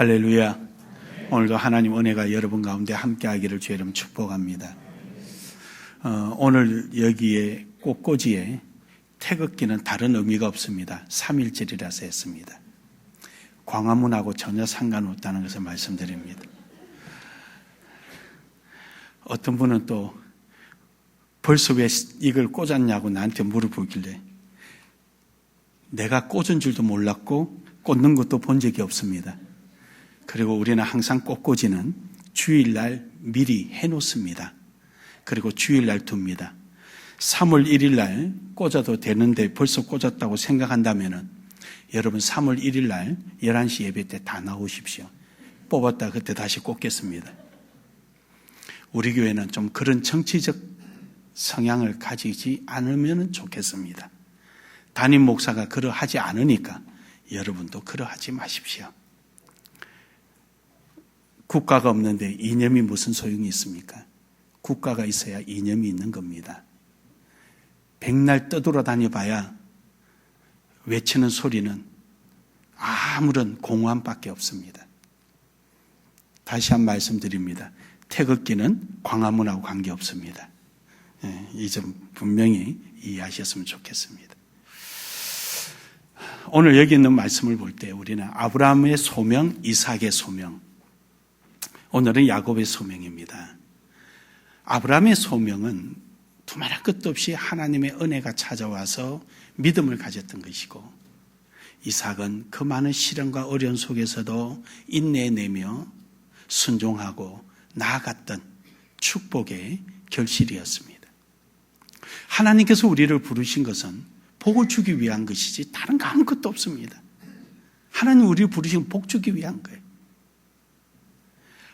할렐루야. 오늘도 하나님 은혜가 여러분 가운데 함께하기를 주의 이름 축복합니다. 오늘 여기에 꽃꽂이에 태극기는 다른 의미가 없습니다. 3.1절이라서 했습니다. 광화문하고 전혀 상관없다는 것을 말씀드립니다. 어떤 분은 또 벌써 왜 이걸 꽂았냐고 나한테 물어보길래 내가 꽂은 줄도 몰랐고 꽂는 것도 본 적이 없습니다. 그리고 우리는 항상 꽃꽂이는 주일날 미리 해놓습니다. 그리고 주일날 둡니다. 3월 1일날 꽂아도 되는데 벌써 꽂았다고 생각한다면 여러분 3월 1일날 11시 예배 때 다 나오십시오. 뽑았다 그때 다시 꽂겠습니다. 우리 교회는 좀 그런 정치적 성향을 가지지 않으면 좋겠습니다. 담임 목사가 그러하지 않으니까 여러분도 그러하지 마십시오. 국가가 없는데 이념이 무슨 소용이 있습니까? 국가가 있어야 이념이 있는 겁니다. 백날 떠돌아다녀 봐야 외치는 소리는 아무런 공허함밖에 없습니다. 다시 한 말씀드립니다. 태극기는 광화문하고 관계없습니다. 이 점 분명히 이해하셨으면 좋겠습니다. 오늘 여기 있는 말씀을 볼 때 우리는 아브라함의 소명, 이삭의 소명, 오늘은 야곱의 소명입니다. 아브라함의 소명은 두말할 것도 없이 하나님의 은혜가 찾아와서 믿음을 가졌던 것이고, 이삭은 그 많은 시련과 어려움 속에서도 인내내며 순종하고 나아갔던 축복의 결실이었습니다. 하나님께서 우리를 부르신 것은 복을 주기 위한 것이지 다른 거 아무것도 없습니다. 하나님 우리를 부르신 복 주기 위한 거예요.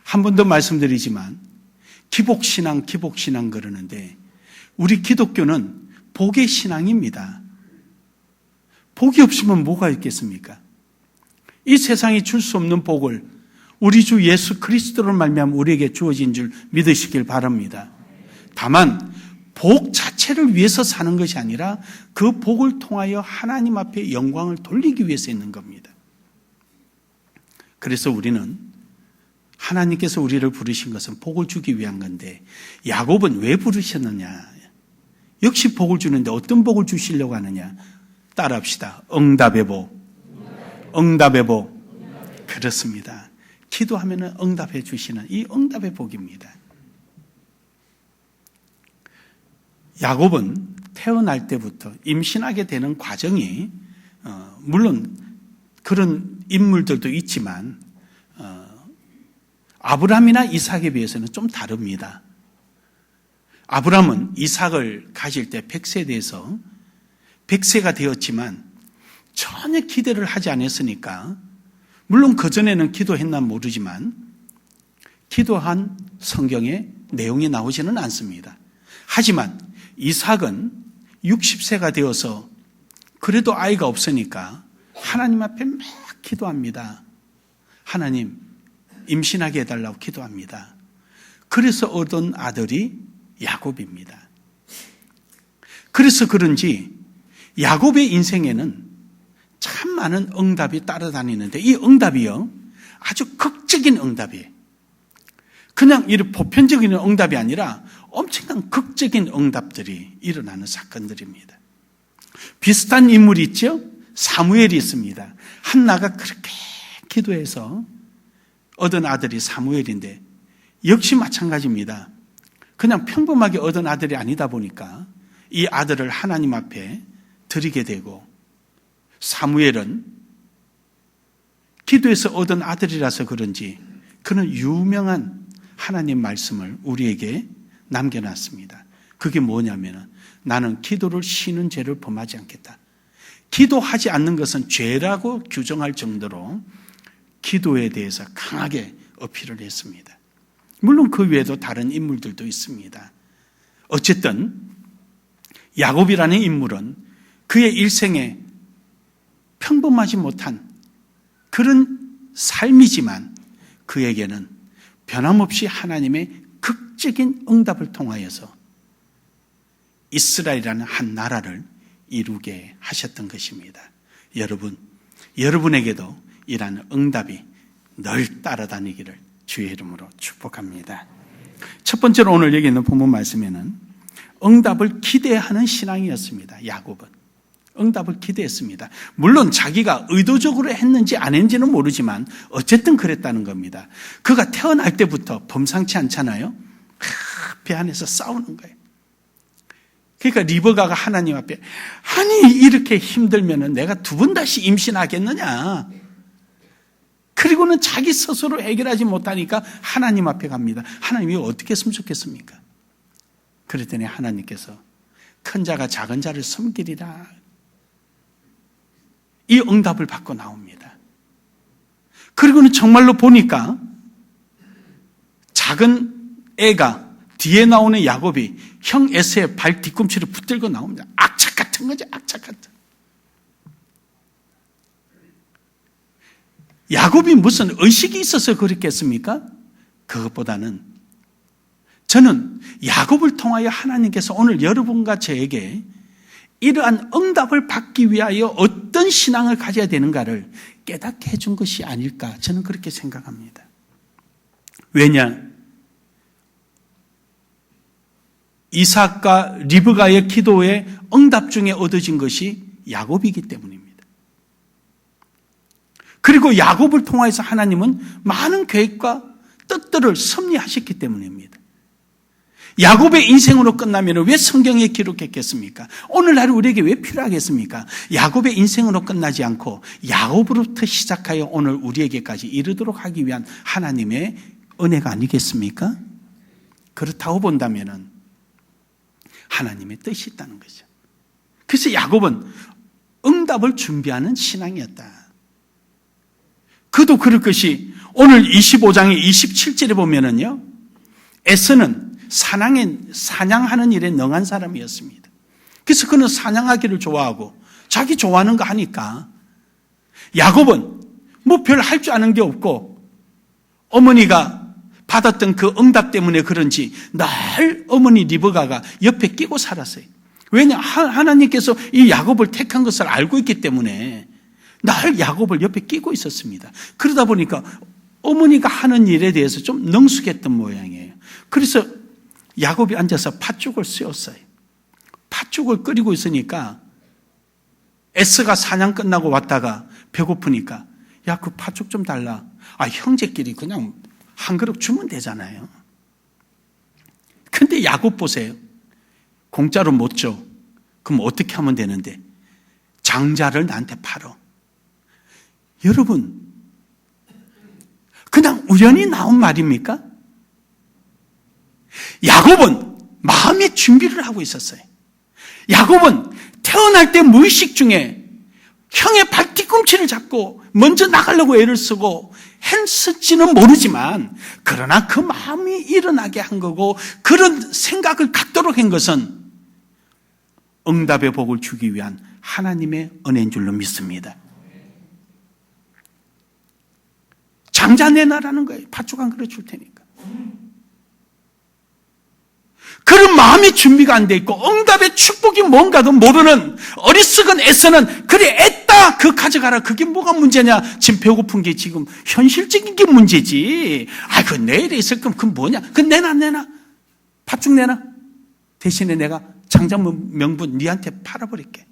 한 번 더 말씀드리지만 기복신앙 그러는데 우리 기독교는 복의 신앙입니다. 복이 없으면 뭐가 있겠습니까? 이 세상이 줄 수 없는 복을 우리 주 예수 그리스도로 말미암아 우리에게 주어진 줄 믿으시길 바랍니다. 다만 복 자체를 위해서 사는 것이 아니라 그 복을 통하여 하나님 앞에 영광을 돌리기 위해서 있는 겁니다. 그래서 우리는 하나님께서 우리를 부르신 것은 복을 주기 위한 건데 야곱은 왜 부르셨느냐? 역시 복을 주는데 어떤 복을 주시려고 하느냐? 따라합시다. 응답의 복. 응답의 복. 그렇습니다. 기도하면 응답해 주시는 이 응답의 복입니다. 야곱은 태어날 때부터 임신하게 되는 과정이 물론 그런 인물들도 있지만 아브라함이나 이삭에 비해서는 좀 다릅니다. 아브라함은 이삭을 가질 때 100세에 대해서 100세가 되었지만 전혀 기대를 하지 않았으니까 물론 그전에는 기도했나 모르지만 기도한 성경에 내용이 나오지는 않습니다. 하지만 이삭은 60세가 되어서 그래도 아이가 없으니까 하나님 앞에 막 기도합니다. 하나님 임신하게 해달라고 기도합니다. 그래서 얻은 아들이 야곱입니다. 그래서 그런지 야곱의 인생에는 참 많은 응답이 따라다니는데 이 응답이요 아주 극적인 응답이에요. 그냥 이런 보편적인 응답이 아니라 엄청난 극적인 응답들이 일어나는 사건들입니다. 비슷한 인물이 있죠? 사무엘이 있습니다. 한나가 그렇게 기도해서 얻은 아들이 사무엘인데 역시 마찬가지입니다. 그냥 평범하게 얻은 아들이 아니다 보니까 이 아들을 하나님 앞에 드리게 되고 사무엘은 기도해서 얻은 아들이라서 그런지 그는 유명한 하나님 말씀을 우리에게 남겨놨습니다. 그게 뭐냐면 나는 기도를 쉬는 죄를 범하지 않겠다. 기도하지 않는 것은 죄라고 규정할 정도로 기도에 대해서 강하게 어필을 했습니다. 물론 그 외에도 다른 인물들도 있습니다. 어쨌든 야곱이라는 인물은 그의 일생에 평범하지 못한 그런 삶이지만 그에게는 변함없이 하나님의 극적인 응답을 통하여서 이스라엘이라는 한 나라를 이루게 하셨던 것입니다. 여러분, 여러분에게도 이러한 응답이 늘 따라다니기를 주의 이름으로 축복합니다. 첫 번째로 오늘 여기 있는 본문 말씀에는 응답을 기대하는 신앙이었습니다. 야곱은 응답을 기대했습니다. 물론 자기가 의도적으로 했는지 안 했는지는 모르지만 어쨌든 그랬다는 겁니다. 그가 태어날 때부터 범상치 않잖아요. 배 안에서 싸우는 거예요. 그러니까 리브가가 하나님 앞에 아니 이렇게 힘들면 내가 두 번 다시 임신하겠느냐. 그리고는 자기 스스로 해결하지 못하니까 하나님 앞에 갑니다. 하나님이 어떻게 했으면 좋겠습니까? 그랬더니 하나님께서 큰 자가 작은 자를 섬기리라. 이 응답을 받고 나옵니다. 그리고는 정말로 보니까 작은 애가 뒤에 나오는 야곱이 형 에서의 발 뒤꿈치를 붙들고 나옵니다. 악착 같은 거죠. 악착 같은. 야곱이 무슨 의식이 있어서 그랬겠습니까? 그것보다는 저는 야곱을 통하여 하나님께서 오늘 여러분과 저에게 이러한 응답을 받기 위하여 어떤 신앙을 가져야 되는가를 깨닫게 해준 것이 아닐까 저는 그렇게 생각합니다. 왜냐? 이삭과 리브가의 기도의 응답 중에 얻어진 것이 야곱이기 때문입니다. 그리고 야곱을 통해서 하나님은 많은 계획과 뜻들을 섭리하셨기 때문입니다. 야곱의 인생으로 끝나면 왜 성경에 기록했겠습니까? 오늘날 우리에게 왜 필요하겠습니까? 야곱의 인생으로 끝나지 않고 야곱으로부터 시작하여 오늘 우리에게까지 이르도록 하기 위한 하나님의 은혜가 아니겠습니까? 그렇다고 본다면 하나님의 뜻이 있다는 거죠. 그래서 야곱은 응답을 준비하는 신앙이었다. 그도 그럴 것이 오늘 25장의 27절에 보면은요, 에서는 사냥하는 일에 능한 사람이었습니다. 그래서 그는 사냥하기를 좋아하고 자기 좋아하는 거 하니까 야곱은 뭐 별 할 줄 아는 게 없고 어머니가 받았던 그 응답 때문에 그런지 늘 어머니 리브가가 옆에 끼고 살았어요. 왜냐? 하나님께서 이 야곱을 택한 것을 알고 있기 때문에 늘 야곱을 옆에 끼고 있었습니다. 그러다 보니까 어머니가 하는 일에 대해서 좀 능숙했던 모양이에요. 그래서 야곱이 앉아서 팥죽을 씌웠어요. 팥죽을 끓이고 있으니까 에스가 사냥 끝나고 왔다가 배고프니까 야, 그 팥죽 좀 달라. 아, 형제끼리 그냥 한 그릇 주면 되잖아요. 근데 야곱 보세요. 공짜로 못 줘. 그럼 어떻게 하면 되는데? 장자를 나한테 팔어. 여러분, 그냥 우연히 나온 말입니까? 야곱은 마음의 준비를 하고 있었어요. 야곱은 태어날 때 무의식 중에 형의 발 뒤꿈치를 잡고 먼저 나가려고 애를 쓰고 했을지는 모르지만 그러나 그 마음이 일어나게 한 거고 그런 생각을 갖도록 한 것은 응답의 복을 주기 위한 하나님의 은혜인 줄로 믿습니다. 장자 내놔라는 거예요. 팥죽 한 그릇 줄 테니까. 그런 마음의 준비가 안 돼 있고 응답의 축복이 뭔가도 모르는 어리석은 에서는 그래 애따 그 가져가라. 그게 뭐가 문제냐. 지금 배고픈 게 지금 현실적인 게 문제지. 아, 그 내일에 있을 거면 그건 뭐냐. 그 내놔. 팥죽 내놔. 대신에 내가 장자 명분 니한테 팔아버릴게.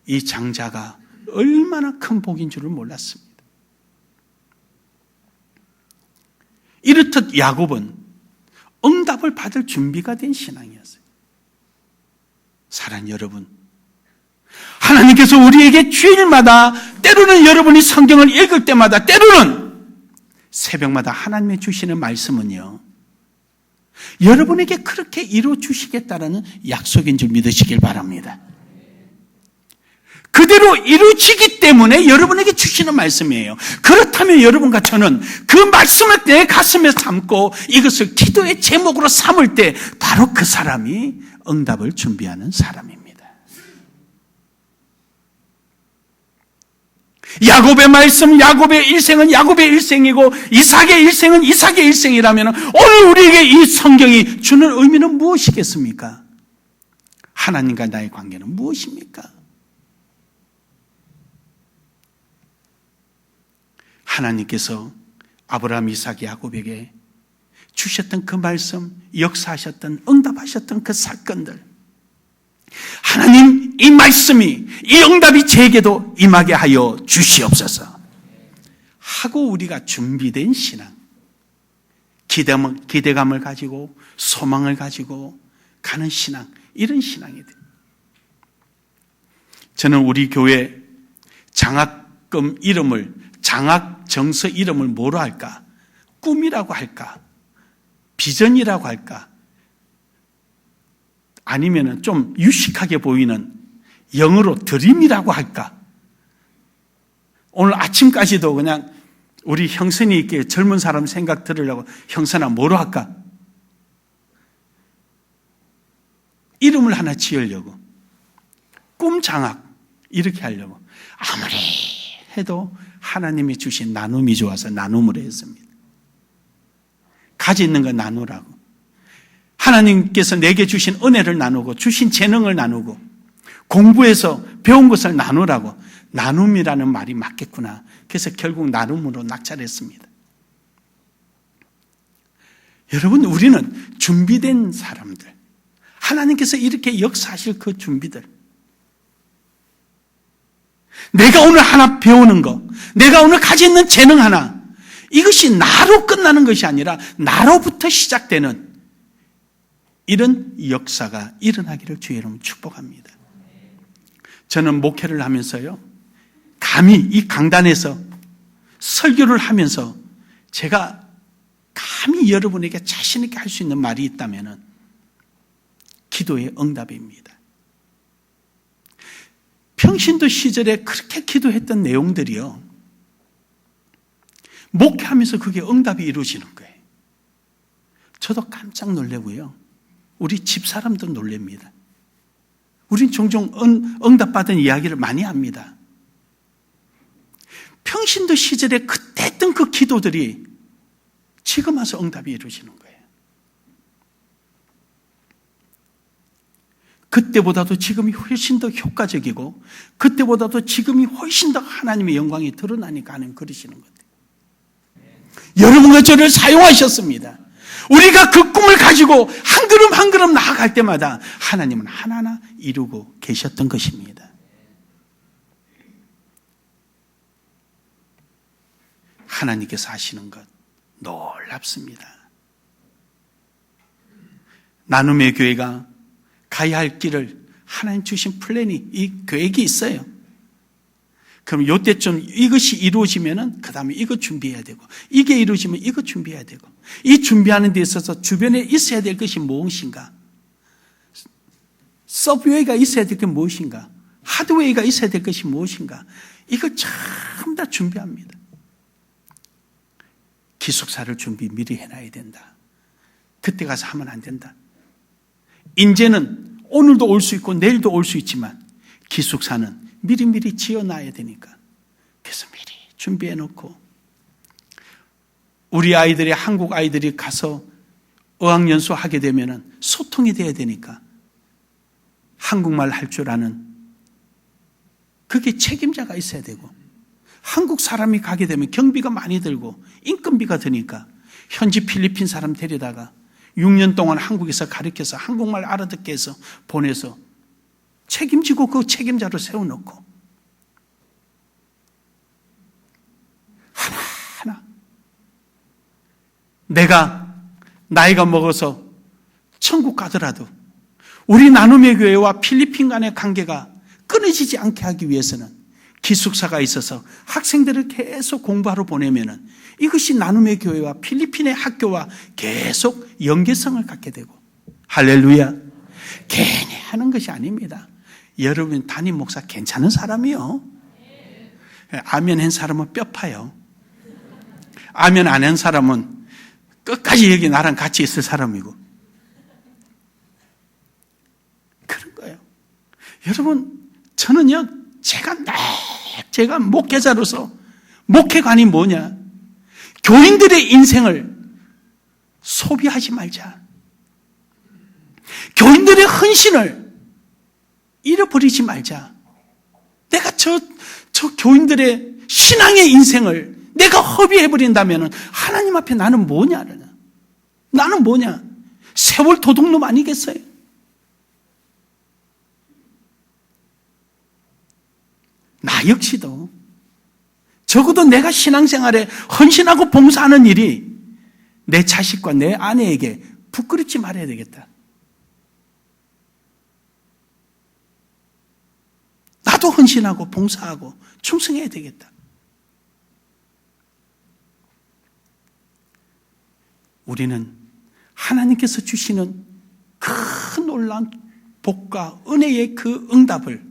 이 장자가 얼마나 큰 복인 줄을 몰랐습니다. 이렇듯 야곱은 응답을 받을 준비가 된 신앙이었어요. 사랑하는 여러분, 하나님께서 우리에게 주일마다 때로는 여러분이 성경을 읽을 때마다 때로는 새벽마다 하나님의 주시는 말씀은요, 여러분에게 그렇게 이루어 주시겠다라는 약속인 줄 믿으시길 바랍니다. 그대로 이루어지기 때문에 여러분에게 주시는 말씀이에요. 그렇다면 여러분과 저는 그 말씀을 내 가슴에 담고 이것을 기도의 제목으로 삼을 때 바로 그 사람이 응답을 준비하는 사람입니다. 야곱의 말씀, 야곱의 일생은 야곱의 일생이고 이삭의 일생은 이삭의 일생이라면 오늘 우리에게 이 성경이 주는 의미는 무엇이겠습니까? 하나님과 나의 관계는 무엇입니까? 하나님께서 아브라함, 이삭, 야곱에게 주셨던 그 말씀, 역사하셨던, 응답하셨던 그 사건들, 하나님, 이 말씀이, 이 응답이 제게도 임하게 하여 주시옵소서 하고 우리가 준비된 신앙, 기대감을 가지고 소망을 가지고 가는 신앙, 이런 신앙이 돼요. 저는 우리 교회 장학금 이름을, 장학정서 이름을 뭐로 할까? 꿈이라고 할까? 비전이라고 할까? 아니면 좀 유식하게 보이는 영어로 드림이라고 할까? 오늘 아침까지도 그냥 우리 형선이 있게 젊은 사람 생각 들으려고 형선아 뭐로 할까? 이름을 하나 지으려고. 꿈장학 이렇게 하려고. 아무리 해도 하나님이 주신 나눔이 좋아서 나눔을 했습니다. 가지 있는 거 나누라고. 하나님께서 내게 주신 은혜를 나누고 주신 재능을 나누고 공부해서 배운 것을 나누라고. 나눔이라는 말이 맞겠구나. 그래서 결국 나눔으로 낙찰했습니다. 여러분, 우리는 준비된 사람들, 하나님께서 이렇게 역사하실 그 준비들, 내가 오늘 하나 배우는 거, 내가 오늘 가지고 있는 재능 하나, 이것이 나로 끝나는 것이 아니라 나로부터 시작되는 이런 역사가 일어나기를 주의 이름으로 축복합니다. 저는 목회를 하면서요, 감히 이 강단에서 설교를 하면서 제가 감히 여러분에게 자신 있게 할 수 있는 말이 있다면 기도의 응답입니다. 평신도 시절에 그렇게 기도했던 내용들이요, 목회하면서 그게 응답이 이루어지는 거예요. 저도 깜짝 놀라고요, 우리 집사람도 놀랍니다. 우린 종종 응답받은 이야기를 많이 합니다. 평신도 시절에 그때 했던 그 기도들이 지금 와서 응답이 이루어지는 거예요. 그때보다도 지금이 훨씬 더 효과적이고 그때보다도 지금이 훨씬 더 하나님의 영광이 드러나니까 하나님 그러시는 거예요. 여러분과 저를 사용하셨습니다. 우리가 그 꿈을 가지고 한 걸음 한 걸음 나아갈 때마다 하나님은 하나하나 이루고 계셨던 것입니다. 하나님께서 하시는 것 놀랍습니다. 나눔의 교회가 가야 할 길을 하나님 주신 플랜이, 이 계획이 있어요. 그럼 요때쯤 이것이 이루어지면은 그 다음에 이거 준비해야 되고, 이게 이루어지면 이거 준비해야 되고, 이 준비하는 데 있어서 주변에 있어야 될 것이 무엇인가? 서브웨이가 있어야 될 게 무엇인가? 하드웨이가 있어야 될 것이 무엇인가? 이걸 전부 다 준비합니다. 기숙사를 준비 미리 해놔야 된다. 그때 가서 하면 안 된다. 인재는 오늘도 올 수 있고 내일도 올 수 있지만 기숙사는 미리미리 지어놔야 되니까 그래서 미리 준비해 놓고, 우리 아이들이, 한국 아이들이 가서 어학연수 하게 되면은 소통이 돼야 되니까 한국말 할 줄 아는 그게 책임자가 있어야 되고, 한국 사람이 가게 되면 경비가 많이 들고 인건비가 드니까 현지 필리핀 사람 데려다가 6년 동안 한국에서 가르쳐서 한국말 알아듣게 해서 보내서 책임지고 그 책임자로 세워놓고 하나하나 내가 나이가 먹어서 천국 가더라도 우리 나눔의 교회와 필리핀 간의 관계가 끊어지지 않게 하기 위해서는 기숙사가 있어서 학생들을 계속 공부하러 보내면은 이것이 나눔의 교회와 필리핀의 학교와 계속 연계성을 갖게 되고, 할렐루야. 괜히 하는 것이 아닙니다. 여러분 담임 목사 괜찮은 사람이요. 아멘 한 사람은 뼈 파요. 아멘 안 한 사람은 끝까지 여기 나랑 같이 있을 사람이고 그런 거예요. 여러분, 저는요, 제가 목회자로서 목회관이 뭐냐? 교인들의 인생을 소비하지 말자. 교인들의 헌신을 잃어버리지 말자. 내가 저 교인들의 신앙의 인생을 내가 허비해버린다면 하나님 앞에 나는 뭐냐? 나는 뭐냐? 세월 도둑놈 아니겠어요? 나 역시도 적어도 내가 신앙생활에 헌신하고 봉사하는 일이 내 자식과 내 아내에게 부끄럽지 말아야 되겠다. 나도 헌신하고 봉사하고 충성해야 되겠다. 우리는 하나님께서 주시는 큰 놀라운 복과 은혜의 그 응답을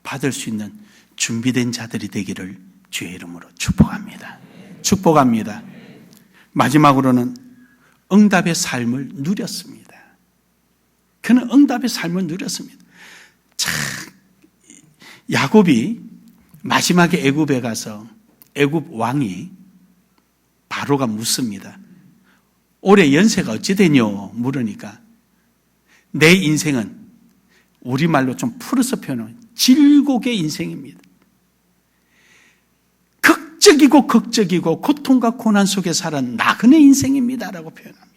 받을 수 있는 준비된 자들이 되기를 주의 이름으로 축복합니다. 축복합니다. 마지막으로는 응답의 삶을 누렸습니다. 그는 응답의 삶을 누렸습니다. 참, 야곱이 마지막에 애굽에 가서 애굽 왕이 바로가 묻습니다. 올해 연세가 어찌 되뇨? 물으니까 내 인생은 우리말로 좀 풀어서 표현하면 질곡의 인생입니다. 극적이고 고통과 고난 속에 살은 나그네 인생입니다라고 표현합니다.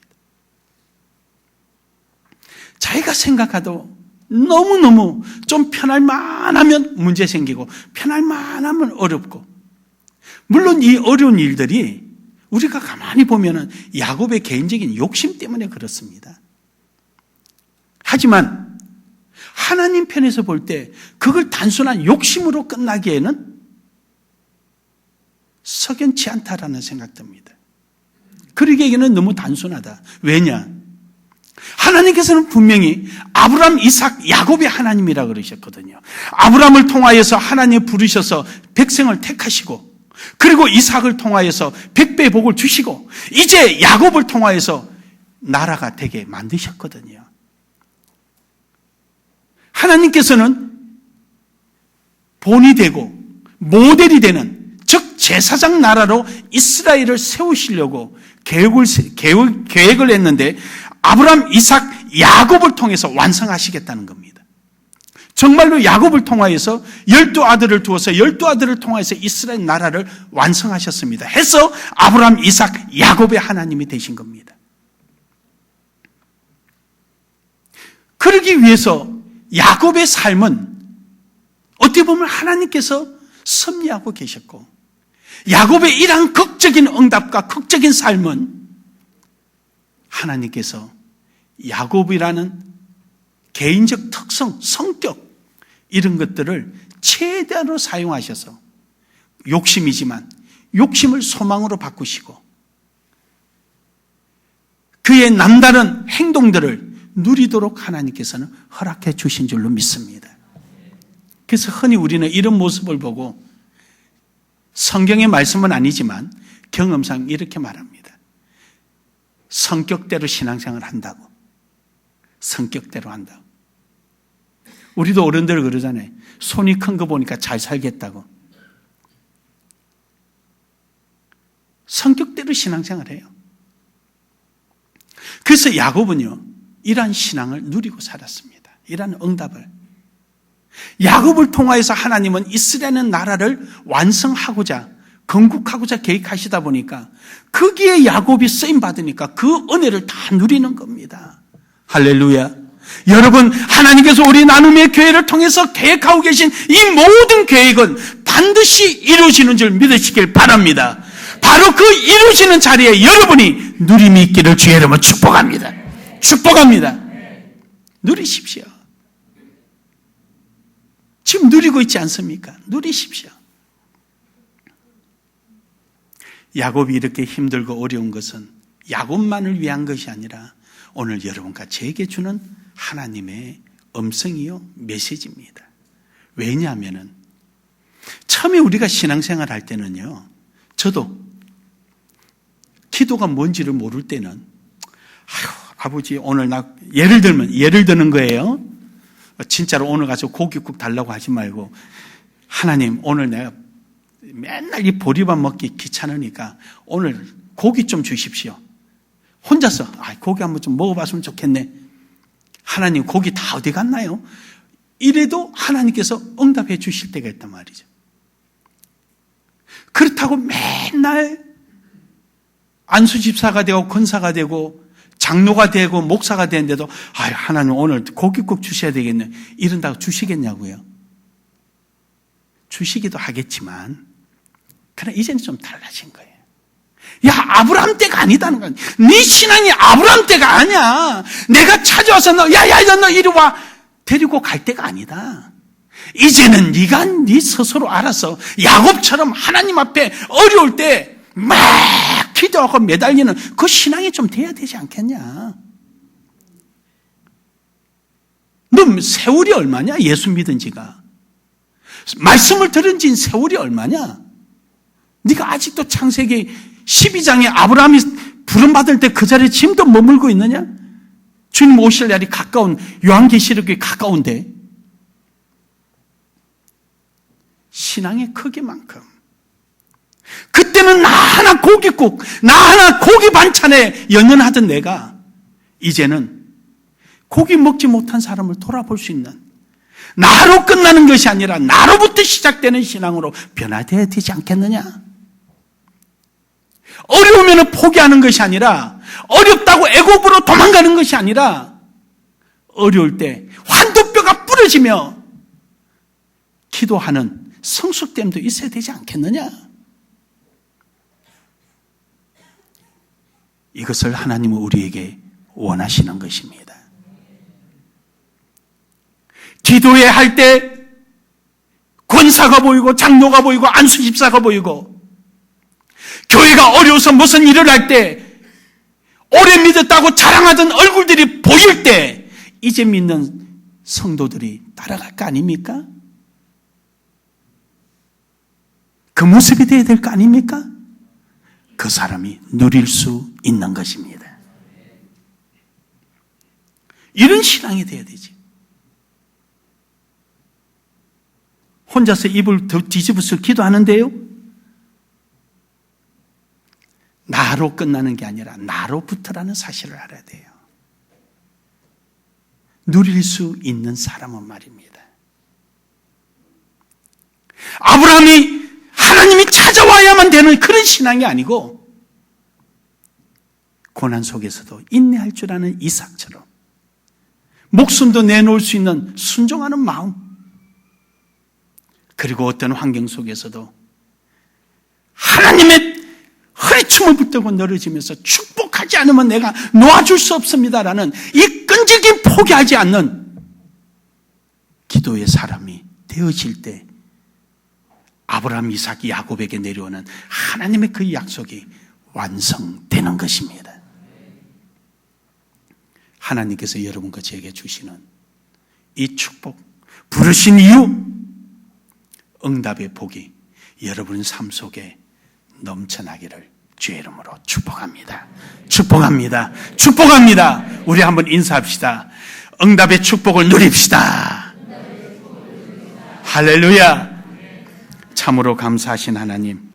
자기가 생각하도 너무너무 좀 편할만 하면 문제 생기고 편할만 하면 어렵고, 물론 이 어려운 일들이 우리가 가만히 보면은 야곱의 개인적인 욕심 때문에 그렇습니다. 하지만 하나님 편에서 볼 때 그걸 단순한 욕심으로 끝나기에는 석연치 않다라는 생각됩니다. 그러기에는 너무 단순하다. 왜냐? 하나님께서는 분명히 아브라함, 이삭, 야곱의 하나님이라 그러셨거든요. 아브라함을 통하여서 하나님 부르셔서 백성을 택하시고, 그리고 이삭을 통하여서 백배의 복을 주시고, 이제 야곱을 통하여서 나라가 되게 만드셨거든요. 하나님께서는 본이 되고 모델이 되는, 즉 제사장 나라로 이스라엘을 세우시려고 계획을 했는데 아브라함, 이삭, 야곱을 통해서 완성하시겠다는 겁니다. 정말로 야곱을 통하여서 12아들을 두어서 12아들을 통하여서 이스라엘 나라를 완성하셨습니다. 해서 아브라함, 이삭, 야곱의 하나님이 되신 겁니다. 그러기 위해서 야곱의 삶은 어떻게 보면 하나님께서 섭리하고 계셨고, 야곱의 이러한 극적인 응답과 극적인 삶은 하나님께서 야곱이라는 개인적 특성, 성격, 이런 것들을 최대한으로 사용하셔서 욕심이지만 욕심을 소망으로 바꾸시고 그의 남다른 행동들을 누리도록 하나님께서는 허락해 주신 줄로 믿습니다. 그래서 흔히 우리는 이런 모습을 보고 성경의 말씀은 아니지만 경험상 이렇게 말합니다. 성격대로 신앙생활을 한다고. 성격대로 한다고. 우리도 어른들 그러잖아요. 손이 큰 거 보니까 잘 살겠다고. 성격대로 신앙생활을 해요. 그래서 야곱은요, 이러한 신앙을 누리고 살았습니다. 이러한 응답을. 야곱을 통하여서 하나님은 이스라엘 나라를 완성하고자, 건국하고자 계획하시다 보니까 거기에 야곱이 쓰임받으니까 그 은혜를 다 누리는 겁니다. 할렐루야. 여러분, 하나님께서 우리 나눔의 교회를 통해서 계획하고 계신 이 모든 계획은 반드시 이루어지는 줄 믿으시길 바랍니다. 바로 그 이루어지는 자리에 여러분이 누림이 있기를 주의 이름으로 축복합니다. 축복합니다. 누리십시오. 지금 누리고 있지 않습니까? 누리십시오. 야곱이 이렇게 힘들고 어려운 것은 야곱만을 위한 것이 아니라 오늘 여러분과 제게 주는 하나님의 음성이요, 메시지입니다. 왜냐하면 처음에 우리가 신앙생활 할 때는요, 저도 기도가 뭔지를 모를 때는 아버지 오늘 나 예를 드는 거예요. 진짜로 오늘 가서 고깃국 달라고 하지 말고, 하나님 오늘 내가 맨날 이 보리밥 먹기 귀찮으니까 오늘 고기 좀 주십시오. 혼자서 고기 한번 좀 먹어봤으면 좋겠네. 하나님 고기 다 어디 갔나요? 이래도 하나님께서 응답해 주실 때가 있단 말이죠. 그렇다고 맨날 안수집사가 되고 권사가 되고 장로가 되고 목사가 되는데도 하나님 오늘 고깃국 주셔야 되겠네 이런다고 주시겠냐고요. 주시기도 하겠지만 그러나 이제는 좀 달라진 거예요. 야, 아브라함 때가 아니다는 거야. 네 신앙이 아브라함 때가 아니야. 내가 찾아와서 너 이리 와 데리고 갈 때가 아니다. 이제는 네가 네 스스로 알아서 야곱처럼 하나님 앞에 어려울 때 막 기도하고 매달리는 그 신앙이 좀 돼야 되지 않겠냐. 너 세월이 얼마냐? 예수 믿은 지가. 말씀을 들은 지 세월이 얼마냐? 네가 아직도 창세기 12장에 아브라함이 부름받을 때 그 자리에 지금도 머물고 있느냐? 주님 오실 날이 가까운 요한계시록이 가까운데 신앙의 크기만큼 그때는 나 하나 고깃국, 나 하나 고기 반찬에 연연하던 내가 이제는 고기 먹지 못한 사람을 돌아볼 수 있는 나로 끝나는 것이 아니라 나로부터 시작되는 신앙으로 변화되어야 되지 않겠느냐? 어려우면 포기하는 것이 아니라 어렵다고 애굽으로 도망가는 것이 아니라 어려울 때 환도뼈가 부러지며 기도하는 성숙됨도 있어야 되지 않겠느냐? 이것을 하나님은 우리에게 원하시는 것입니다. 기도해야 할 때 권사가 보이고 장로가 보이고 안수집사가 보이고 교회가 어려워서 무슨 일을 할 때 오래 믿었다고 자랑하던 얼굴들이 보일 때 이제 믿는 성도들이 따라갈 거 아닙니까? 그 모습이 되어야 될 거 아닙니까? 그 사람이 누릴 수 있는 것입니다. 이런 신앙이 되어야 되지. 혼자서 입을 뒤집어서 기도하는데요. 나로 끝나는 게 아니라 나로부터라는 사실을 알아야 돼요. 누릴 수 있는 사람은 말입니다. 아브라함이 하나님이 찾아와야만 되는 그런 신앙이 아니고 고난 속에서도 인내할 줄 아는 이삭처럼 목숨도 내놓을 수 있는 순종하는 마음, 그리고 어떤 환경 속에서도 하나님의 허리춤을 붙들고 늘어지면서 축복하지 않으면 내가 놓아줄 수 없습니다라는 이 끈질긴 포기하지 않는 기도의 사람이 되어질 때 아브라함, 이삭, 야곱에게 내려오는 하나님의 그 약속이 완성되는 것입니다. 하나님께서 여러분과 저에게 주시는 이 축복, 부르신 이유, 응답의 복이 여러분 삶 속에 넘쳐나기를 주의 이름으로 축복합니다. 축복합니다. 축복합니다. 우리 한번 인사합시다. 응답의 축복을 누립시다. 할렐루야. 참으로 감사하신 하나님,